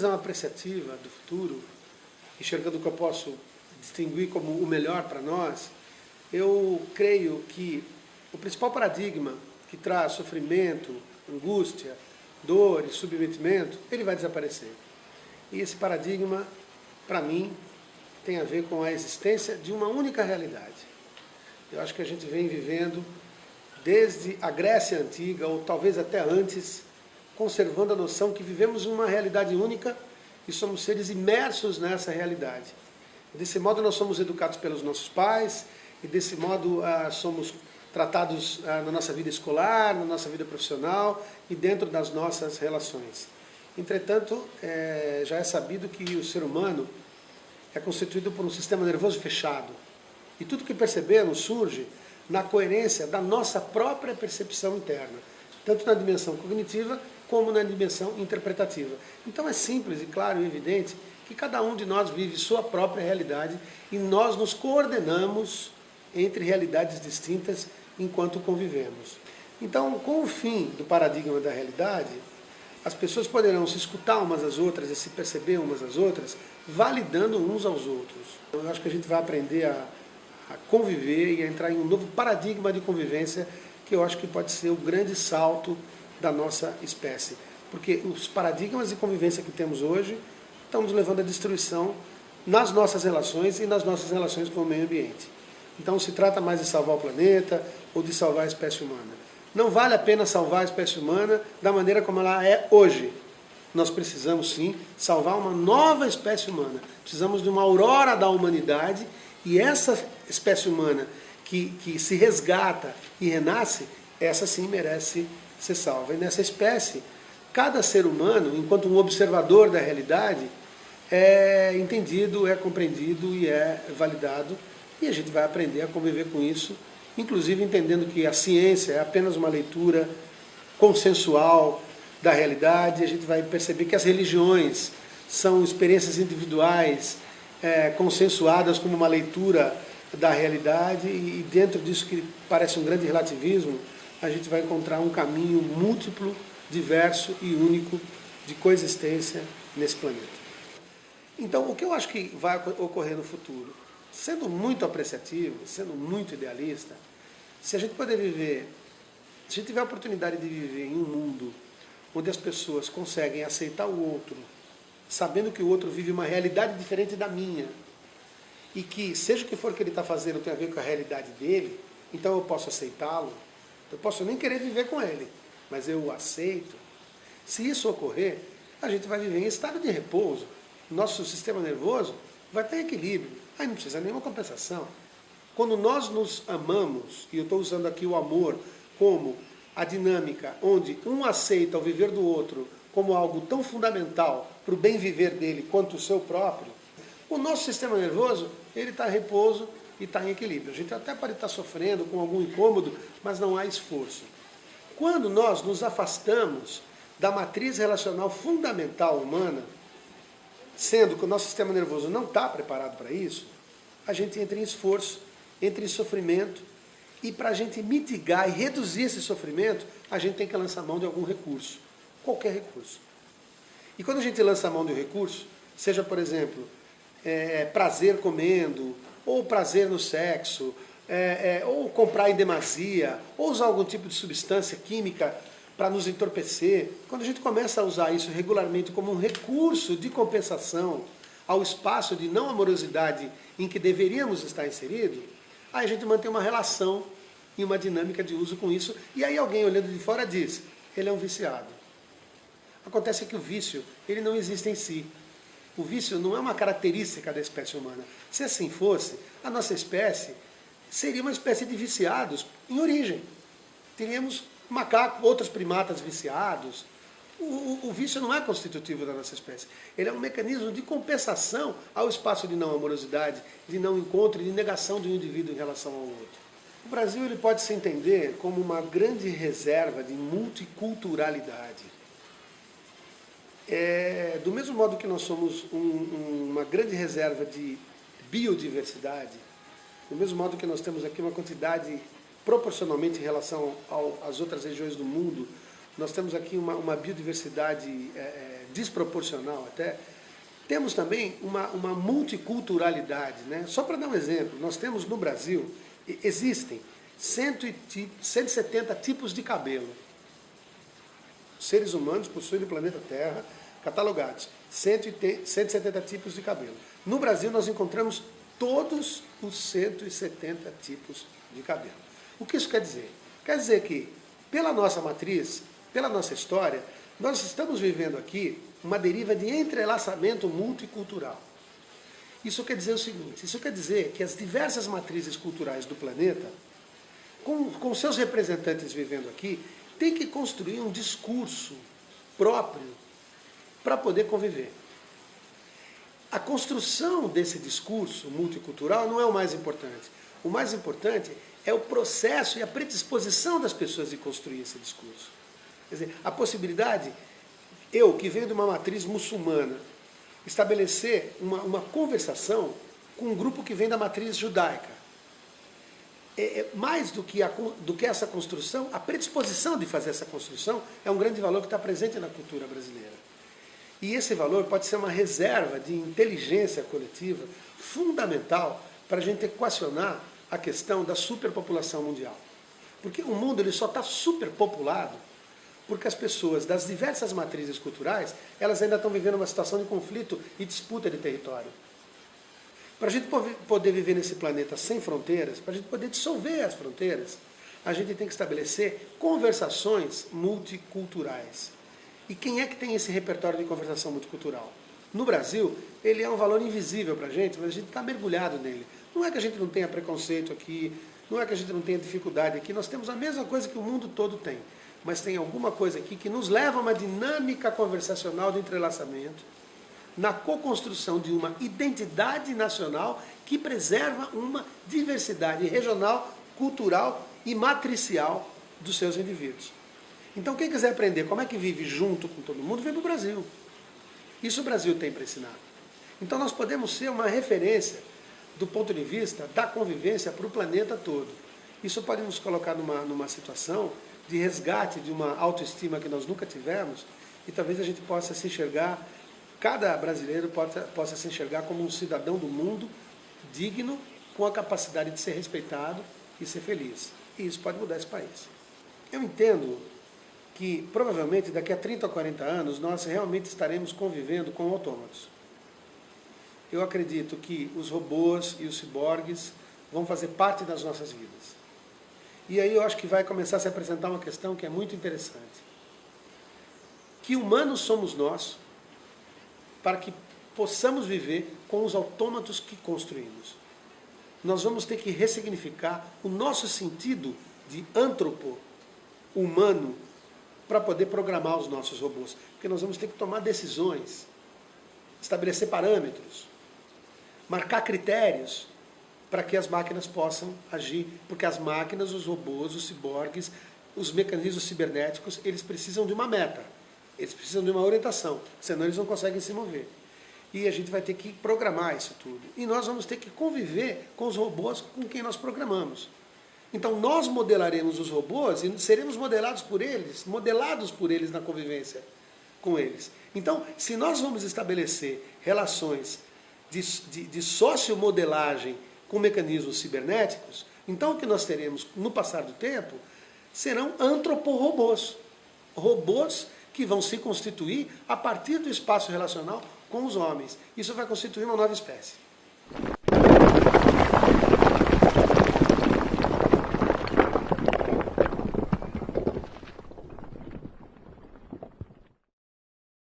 visão apreciativa do futuro, enxergando o que eu posso distinguir como o melhor para nós, eu creio que o principal paradigma que traz sofrimento, angústia, dor e submetimento, ele vai desaparecer. E esse paradigma, para mim, tem a ver com a existência de uma única realidade. Eu acho que a gente vem vivendo desde a Grécia Antiga, ou talvez até antes, conservando a noção que vivemos uma realidade única e somos seres imersos nessa realidade. Desse modo nós somos educados pelos nossos pais, e desse modo somos tratados na nossa vida escolar, na nossa vida profissional e dentro das nossas relações. Entretanto, já é sabido que o ser humano é constituído por um sistema nervoso fechado. E tudo que percebemos surge na coerência da nossa própria percepção interna, tanto na dimensão cognitiva como na dimensão interpretativa. Então é simples e claro e evidente que cada um de nós vive sua própria realidade e nós nos coordenamos entre realidades distintas enquanto convivemos. Então, com o fim do paradigma da realidade, as pessoas poderão se escutar umas às outras e se perceber umas às outras, validando uns aos outros. Eu acho que a gente vai aprender a conviver e a entrar em um novo paradigma de convivência, que eu acho que pode ser o grande salto da nossa espécie. Porque os paradigmas de convivência que temos hoje estão nos levando à destruição nas nossas relações e nas nossas relações com o meio ambiente. Então se trata mais de salvar o planeta ou de salvar a espécie humana. Não vale a pena salvar a espécie humana da maneira como ela é hoje. Nós precisamos sim salvar uma nova espécie humana. Precisamos de uma aurora da humanidade e essa espécie humana que se resgata e renasce, essa sim merece ser salva. E nessa espécie, cada ser humano, enquanto um observador da realidade, é entendido, é compreendido e é validado. E a gente vai aprender a conviver com isso, inclusive entendendo que a ciência é apenas uma leitura consensual da realidade. A gente vai perceber que as religiões são experiências individuais, consensuadas como uma leitura da realidade, e dentro disso que parece um grande relativismo, a gente vai encontrar um caminho múltiplo, diverso e único de coexistência nesse planeta. Então, o que eu acho que vai ocorrer no futuro? Sendo muito apreciativo, sendo muito idealista, se a gente puder viver, se a gente tiver a oportunidade de viver em um mundo onde as pessoas conseguem aceitar o outro, sabendo que o outro vive uma realidade diferente da minha, e que, seja o que for que ele está fazendo, tem a ver com a realidade dele, então eu posso aceitá-lo, eu posso nem querer viver com ele, mas eu o aceito. Se isso ocorrer, a gente vai viver em estado de repouso, nosso sistema nervoso vai ter equilíbrio, aí não precisa de nenhuma compensação. Quando nós nos amamos, e eu estou usando aqui o amor como a dinâmica onde um aceita o viver do outro como algo tão fundamental para o bem viver dele quanto o seu próprio, o nosso sistema nervoso ele está em repouso e está em equilíbrio. A gente até pode estar sofrendo com algum incômodo, mas não há esforço. Quando nós nos afastamos da matriz relacional fundamental humana, sendo que o nosso sistema nervoso não está preparado para isso, a gente entra em esforço, entra em sofrimento, e para a gente mitigar e reduzir esse sofrimento, a gente tem que lançar mão de algum recurso, qualquer recurso. E quando a gente lança mão de um recurso, seja, por exemplo, prazer comendo, ou prazer no sexo, ou comprar em demasia, ou usar algum tipo de substância química para nos entorpecer, quando a gente começa a usar isso regularmente como um recurso de compensação ao espaço de não amorosidade em que deveríamos estar inseridos, aí a gente mantém uma relação e uma dinâmica de uso com isso, e aí alguém olhando de fora diz, ele é um viciado. Acontece que o vício, ele não existe em si. O vício não é uma característica da espécie humana. Se assim fosse, a nossa espécie seria uma espécie de viciados em origem. Teríamos macacos, outros primatas viciados. O vício não é constitutivo da nossa espécie. Ele é um mecanismo de compensação ao espaço de não amorosidade, de não encontro e de negação de um indivíduo em relação ao outro. O Brasil ele pode se entender como uma grande reserva de multiculturalidade. Do mesmo modo que nós somos uma grande reserva de biodiversidade, do mesmo modo que nós temos aqui uma quantidade, proporcionalmente em relação às outras regiões do mundo, nós temos aqui uma biodiversidade desproporcional até. Temos também uma multiculturalidade, né? Só para dar um exemplo, nós temos no Brasil, existem 170 tipos de cabelo. Seres humanos possuem no planeta Terra, catalogados, 170 tipos de cabelo. No Brasil nós encontramos todos os 170 tipos de cabelo. O que isso quer dizer? Quer dizer que, pela nossa matriz, pela nossa história, nós estamos vivendo aqui uma deriva de entrelaçamento multicultural. Isso quer dizer o seguinte, isso quer dizer que as diversas matrizes culturais do planeta, com seus representantes vivendo aqui, têm que construir um discurso próprio para poder conviver. A construção desse discurso multicultural não é o mais importante. O mais importante é o processo e a predisposição das pessoas de construir esse discurso. Quer dizer, a possibilidade, eu que venho de uma matriz muçulmana, estabelecer uma conversação com um grupo que vem da matriz judaica. Mais do que essa construção, a predisposição de fazer essa construção é um grande valor que está presente na cultura brasileira. E esse valor pode ser uma reserva de inteligência coletiva fundamental para a gente equacionar a questão da superpopulação mundial. Porque o mundo ele só está superpopulado porque as pessoas das diversas matrizes culturais, elas ainda estão vivendo uma situação de conflito e disputa de território. Para a gente poder viver nesse planeta sem fronteiras, para a gente poder dissolver as fronteiras, a gente tem que estabelecer conversações multiculturais. E quem é que tem esse repertório de conversação multicultural? No Brasil, ele é um valor invisível para a gente, mas a gente está mergulhado nele. Não é que a gente não tenha preconceito aqui, não é que a gente não tenha dificuldade aqui, nós temos a mesma coisa que o mundo todo tem. Mas tem alguma coisa aqui que nos leva a uma dinâmica conversacional de entrelaçamento, na co-construção de uma identidade nacional que preserva uma diversidade regional, cultural e matricial dos seus indivíduos. Então quem quiser aprender como é que vive junto com todo mundo, vem para o Brasil. Isso o Brasil tem para ensinar. Então nós podemos ser uma referência do ponto de vista da convivência para o planeta todo. Isso pode nos colocar numa situação de resgate de uma autoestima que nós nunca tivemos e talvez a gente possa se enxergar, cada brasileiro possa se enxergar como um cidadão do mundo digno, com a capacidade de ser respeitado e ser feliz. E isso pode mudar esse país. Eu entendo que provavelmente daqui a 30 ou 40 anos nós realmente estaremos convivendo com autômatos. Eu acredito que os robôs e os ciborgues vão fazer parte das nossas vidas. E aí eu acho que vai começar a se apresentar uma questão que é muito interessante. Que humanos somos nós para que possamos viver com os autômatos que construímos? Nós vamos ter que ressignificar o nosso sentido de antropo, humano, para poder programar os nossos robôs. Porque nós vamos ter que tomar decisões, estabelecer parâmetros, marcar critérios para que as máquinas possam agir. Porque as máquinas, os robôs, os ciborgues, os mecanismos cibernéticos, eles precisam de uma meta, eles precisam de uma orientação, senão eles não conseguem se mover. E a gente vai ter que programar isso tudo. E nós vamos ter que conviver com os robôs com quem nós programamos. Então nós modelaremos os robôs e seremos modelados por eles na convivência com eles. Então, se nós vamos estabelecer relações de sociomodelagem com mecanismos cibernéticos, então o que nós teremos no passar do tempo serão antroporrobôs. Robôs que vão se constituir a partir do espaço relacional com os homens. Isso vai constituir uma nova espécie.